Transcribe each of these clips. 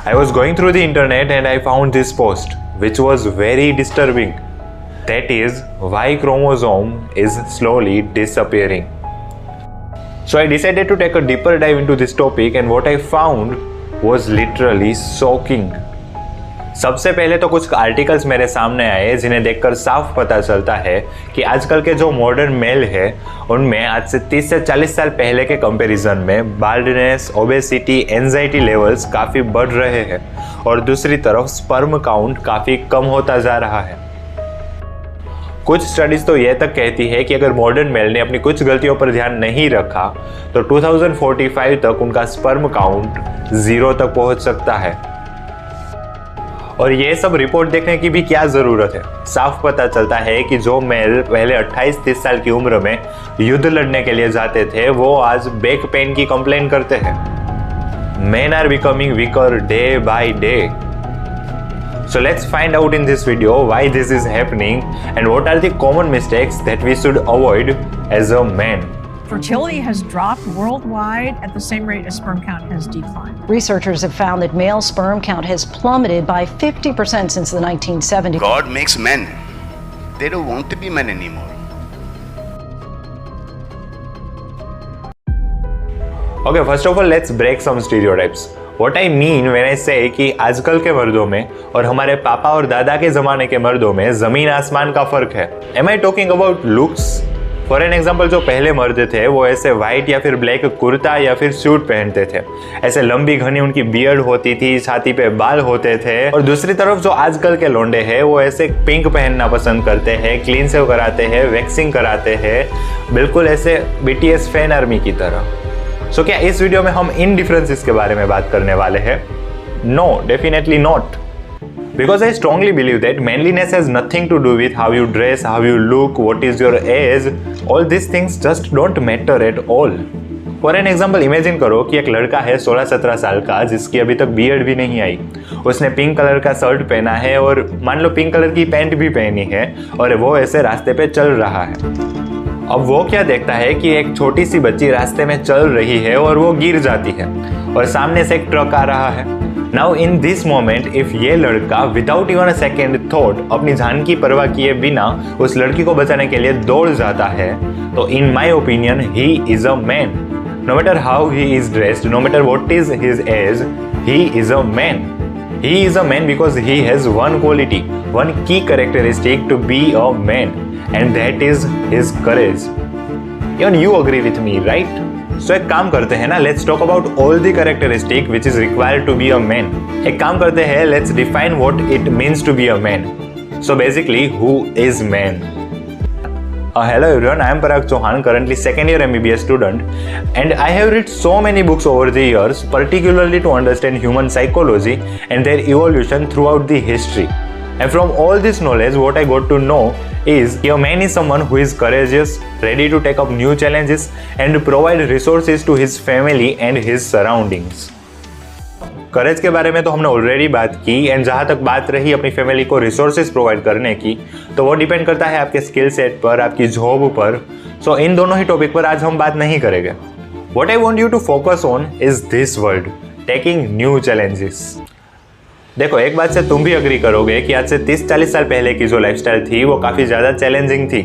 I was going through the internet and I found this post, which was very disturbing. That is, why chromosome is slowly disappearing. So I decided to take a deeper dive into this topic and what I found was literally shocking. सबसे पहले तो कुछ articles मेरे सामने आए जिन्हें देखकर साफ पता चलता है कि आजकल के जो मॉडर्न मेल है उनमें आज से 30 से 40 साल पहले के कंपैरिजन में बाल्डनेस, ओबेसिटी, एंजाइटी लेवल्स काफ़ी बढ़ रहे हैं और दूसरी तरफ स्पर्म काउंट काफ़ी कम होता जा रहा है। कुछ स्टडीज तो यह तक कहती है कि अगर मॉडर्न मेल ने अपनी कुछ गलतियों पर ध्यान नहीं रखा तो 2045 तक उनका स्पर्म काउंट 0 तक पहुंच सकता है। और ये सब रिपोर्ट देखने की भी क्या ज़रूरत है। साफ पता चलता है कि जो मेल पहले 28-30 साल की उम्र में युद्ध लड़ने के लिए जाते थे वो आज बैक पेन की कंप्लेन करते हैं। Men are becoming weaker day by day. So let's find out in this video why this is happening and what are the common mistakes that we should avoid as a man. Fertility has dropped worldwide at the same rate as sperm count has declined. Researchers have found that male sperm count has plummeted by 50% since the 1970s. God makes men. They don't want to be men anymore. Okay, first of all, let's break some stereotypes. What I mean when I say कि आजकल के मर्दों में और हमारे पापा और दादा के ज़माने के मर्दों में ज़मीन आसमान का फ़र्क है। Am I talking about looks? For an example, जो पहले मर्द थे वो ऐसे वाइट या फिर ब्लैक कुर्ता या फिर सूट पहनते थे, ऐसे लंबी घनी उनकी बियर्ड होती थी, छाती पे बाल होते थे। और दूसरी तरफ जो आजकल के लोंडे हैं वो ऐसे पिंक पहनना पसंद करते हैं, क्लीन सेव कराते हैं, वैक्सिंग कराते हैं, बिल्कुल ऐसे BTS फैन आर्मी की तरह। सो क्या इस वीडियो में हम इन डिफरेंसेस के बारे में बात करने वाले हैं? No, definitely not. Because I strongly believe that manliness has nothing to do with how you dress, how you look, what is your age. All these things just don't matter at all. For an example, imagine करो कि एक लड़का है 16-17 साल का जिसकी अभी तक बियर्ड भी नहीं आई। उसने पिंक कलर का शर्ट पहना है और मान लो पिंक कलर की पैंट भी पहनी है और वो ऐसे रास्ते पे चल रहा है। अब वो क्या देखता है कि एक छोटी सी बच्ची रास्ते में चल रही है और वो गिर जाती है और सामने से एक ट्रक आ रहा है। Now in this moment if ये लड़का without even a second thought अपनी जान की परवाह किए बिना उस लड़की को बचाने के लिए दौड़ जाता है तो in my opinion he is a man. No matter how he is dressed, no matter what is his age, he is a man. He is a man because he has one quality, one key characteristic to be a man, and that is his courage. Even you agree with me, right? So एक काम करते हैं ना, let's talk about all the characteristic which is required to be a man. एक काम करते हैं, let's define what it means to be a man. So basically, who is man? Hello everyone, I am Parag Chauhan, currently second year MBBS student, and I have read so many books over the years, particularly to understand human psychology and their evolution throughout the history. And from all this knowledge, what I got to know is a man is someone who is courageous, ready to take up new challenges, and provide resources to his family and his surroundings. करेज के बारे में तो हमने already बात की and जहाँ तक बात रही अपनी फैमिली को रिसोर्सेज प्रोवाइड करने की तो वो डिपेंड करता है आपके स्किल सेट पर, आपकी जॉब पर। सो इन दोनों ही टॉपिक पर आज हम बात नहीं करेंगे। What I want you to focus on is this word, taking new challenges. देखो, एक बात से तुम भी अग्री करोगे कि आज से 30-40 साल पहले की जो लाइफस्टाइल थी वो काफ़ी ज़्यादा चैलेंजिंग थी।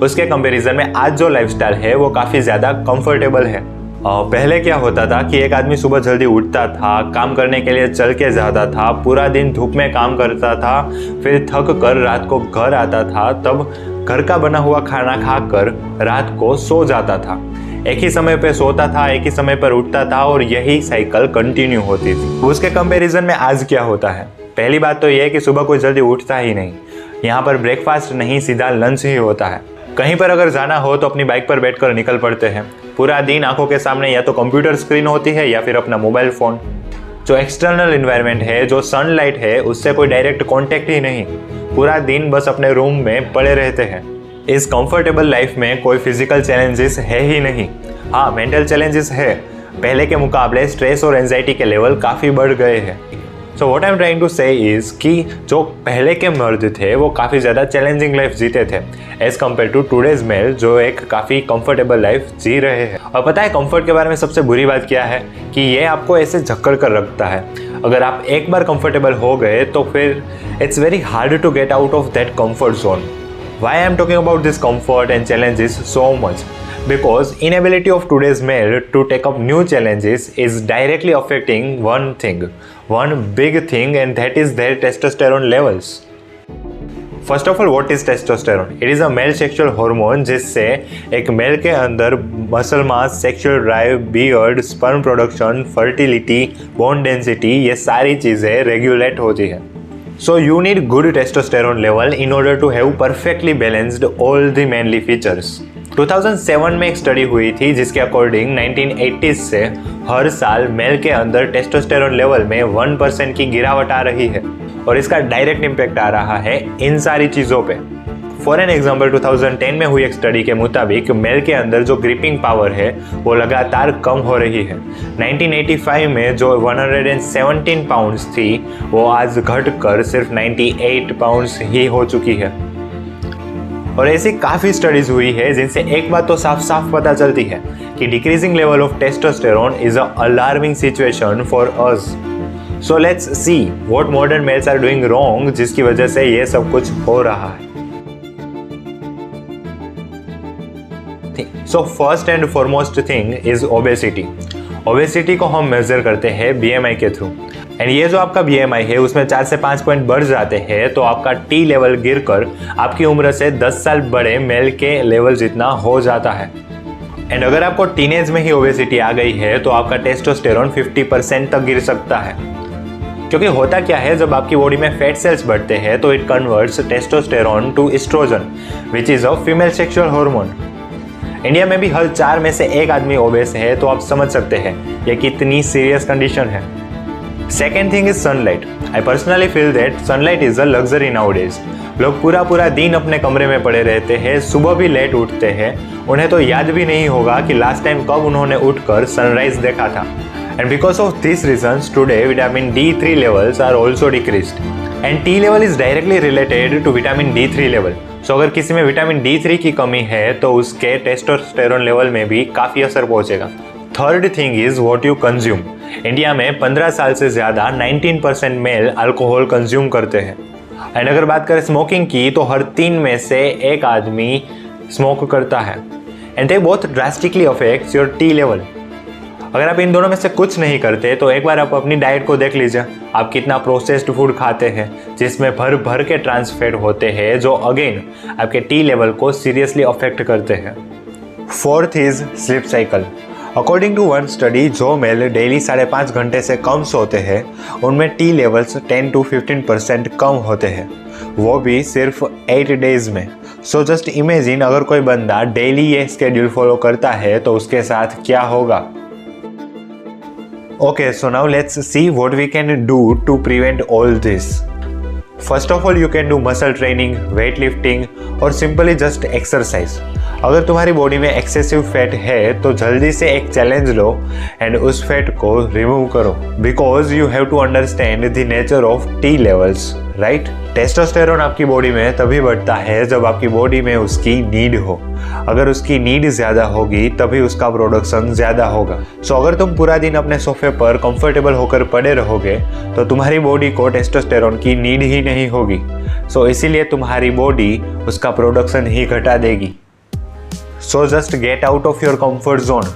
उसके कंपेरिजन में आज जो लाइफस्टाइल है वो काफ़ी ज़्यादा कंफर्टेबल है। पहले क्या होता था कि एक आदमी सुबह जल्दी उठता था, काम करने के लिए चल के जाता था, पूरा दिन धूप में काम करता था, फिर थक कर रात को घर आता था, तब घर का बना हुआ खाना खाकर रात को सो जाता था। एक ही समय पे सोता था, एक ही समय पर उठता था और यही साइकिल कंटिन्यू होती थी। उसके कंपैरिजन में आज क्या होता है? पहली बात तो यह है कि सुबह कोई जल्दी उठता ही नहीं। यहाँ पर ब्रेकफास्ट नहीं, सीधा लंच ही होता है। कहीं पर अगर जाना हो तो अपनी बाइक पर बैठकर निकल पड़ते हैं। पूरा दिन आंखों के सामने या तो कंप्यूटर स्क्रीन होती है या फिर अपना मोबाइल फ़ोन। जो एक्सटर्नल इन्वायरमेंट है, जो सनलाइट है, उससे कोई डायरेक्ट कांटेक्ट ही नहीं। पूरा दिन बस अपने रूम में पड़े रहते हैं। इस कंफर्टेबल लाइफ में कोई फिजिकल चैलेंजेस है ही नहीं। हाँ, मेंटल चैलेंजेस है। पहले के मुकाबले स्ट्रेस और एंजाइटी के लेवल काफ़ी बढ़ गए हैं। So what I am trying to say is कि जो पहले के मर्द थे वो काफ़ी ज़्यादा चैलेंजिंग लाइफ जीते थे as compare to today's male जो एक काफ़ी कंफर्टेबल लाइफ जी रहे हैं। और पता है कंफर्ट के बारे में सबसे बुरी बात क्या है कि ये आपको ऐसे झक्कर कर रखता है। अगर आप एक बार कंफर्टेबल हो गए तो फिर it's very hard to get out of that comfort zone. Why I am talking about this comfort and challenges so much? Because inability of today's male to take up new challenges is directly affecting one big thing, and that is their testosterone levels. First of all, what is testosterone? It is a male sexual hormone जिससे एक mail के अंदर muscle mass, sexual drive, beard, sperm production, fertility, bone density, ये सारी चीज़ें regulate होती है. So you need good testosterone level in order to have perfectly balanced all the manly features. 2007 में एक स्टडी हुई थी जिसके अकॉर्डिंग 1980s से हर साल मेल के अंदर टेस्टोस्टेरोन लेवल में 1% की गिरावट आ रही है और इसका डायरेक्ट इम्पैक्ट आ रहा है इन सारी चीज़ों पे. फॉर एन एग्जाम्पल 2010 में हुई एक स्टडी के मुताबिक मेल के अंदर जो ग्रिपिंग पावर है वो लगातार कम हो रही है. 1985 में जो 117 पाउंड्स थी वो आज घटकर सिर्फ 98 पाउंड्स ही हो चुकी है. और ऐसी काफ़ी स्टडीज हुई है जिनसे एक बात तो साफ साफ पता चलती है कि decreasing level of testosterone is a alarming situation for us. So let's see what modern males are doing wrong जिसकी वजह से ये सब कुछ हो रहा है. So first and foremost thing is obesity. Obesity को हम मेजर करते हैं BMI के थ्रू, एंड ये जो आपका BMI है उसमें 4 से 5 पॉइंट बढ़ जाते हैं तो आपका T लेवल गिरकर आपकी उम्र से 10 साल बड़े मेल के लेवल जितना हो जाता है. एंड अगर आपको टीनेज में ही ओबेसिटी आ गई है तो आपका टेस्टोस्टेरोन 50% तक गिर सकता है. क्योंकि होता क्या है, जब आपकी बॉडी में फैट सेल्स बढ़ते हैं तो it converts testosterone to estrogen which is a female sexual hormone. India में भी हर 4 में से 1 आदमी ओबेस है तो आप समझ सकते हैं ये कितनी सीरियस कंडीशन है. Second thing is sunlight. I personally feel that sunlight is a luxury nowadays. लोग पूरा दिन अपने कमरे में पड़े रहते हैं, सुबह भी लेट उठते हैं, उन्हें तो याद भी नहीं होगा कि लास्ट टाइम कब उन्होंने उठकर सनराइज देखा था. And because of this reasons today vitamin D3 levels are also decreased, and T level is directly related to vitamin D3 level. So अगर किसी में विटामिन D3 की कमी है तो उसके टेस्टोस्टेरोन लेवल में भी काफ़ी असर पहुंचेगा. Third thing is what you consume. India में 15 साल से ज़्यादा 19% मेल अल्कोहल कंज्यूम करते हैं. एंड अगर बात करें स्मोकिंग की तो हर 3 में से 1 आदमी स्मोक करता है, and they both drastically affects your T level. अगर आप इन दोनों में से कुछ नहीं करते तो एक बार आप अपनी डाइट को देख लीजिए. आप कितना प्रोसेस्ड फूड खाते हैं जिसमें भर के ट्रांस फैट होते हैं जो अगेन आपके T लेवल को सीरियसली अफेक्ट करते हैं. Fourth is sleep cycle. According to one study, जो मेल डेली 5.5 घंटे से कम सोते हैं उनमें T लेवल्स 10 to 15% कम होते हैं, वो भी सिर्फ 8 डेज में. सो जस्ट इमेजिन अगर कोई बंदा डेली ये स्केड्यूल फॉलो करता है तो उसके साथ क्या होगा. Okay, so now let's see what we can do to prevent all this. First of all, you can do muscle training, weightlifting और simply just exercise. अगर तुम्हारी बॉडी में एक्सेसिव फैट है तो जल्दी से एक चैलेंज लो एंड उस फैट को रिमूव करो, because you have to understand the nature of T levels, right. Testosterone आपकी बॉडी में तभी बढ़ता है जब आपकी बॉडी में उसकी नीड हो. अगर उसकी नीड ज़्यादा होगी तभी उसका प्रोडक्शन ज़्यादा होगा. सो अगर तुम पूरा दिन अपने सोफे पर कंफर्टेबल होकर पड़े रहोगे तो तुम्हारी बॉडी को टेस्टोस्टेरोन की नीड ही नहीं होगी. सो इसीलिए तुम्हारी बॉडी उसका प्रोडक्शन ही घटा देगी. So just get out of your comfort zone.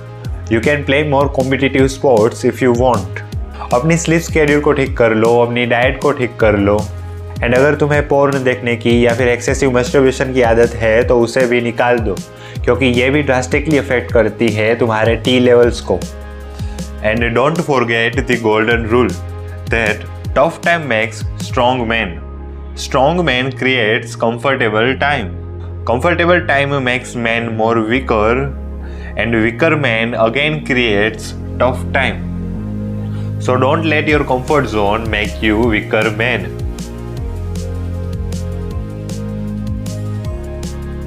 You can play more competitive sports if you want. अपनी स्लीप शेड्यूल को ठीक कर लो, अपनी डाइट को ठीक कर लो, एंड अगर तुम्हें पोर्न देखने की या फिर एक्सेसिव मस्टरबेशन की आदत है तो उसे भी निकाल दो, क्योंकि ये भी ड्रास्टिकली अफेक्ट करती है तुम्हारे T लेवल्स को. And don't forget the golden rule that tough time makes strong man. Strong man creates comfortable time. Comfortable time makes man more weaker, and weaker man again creates tough time. So don't let your comfort zone make you weaker man.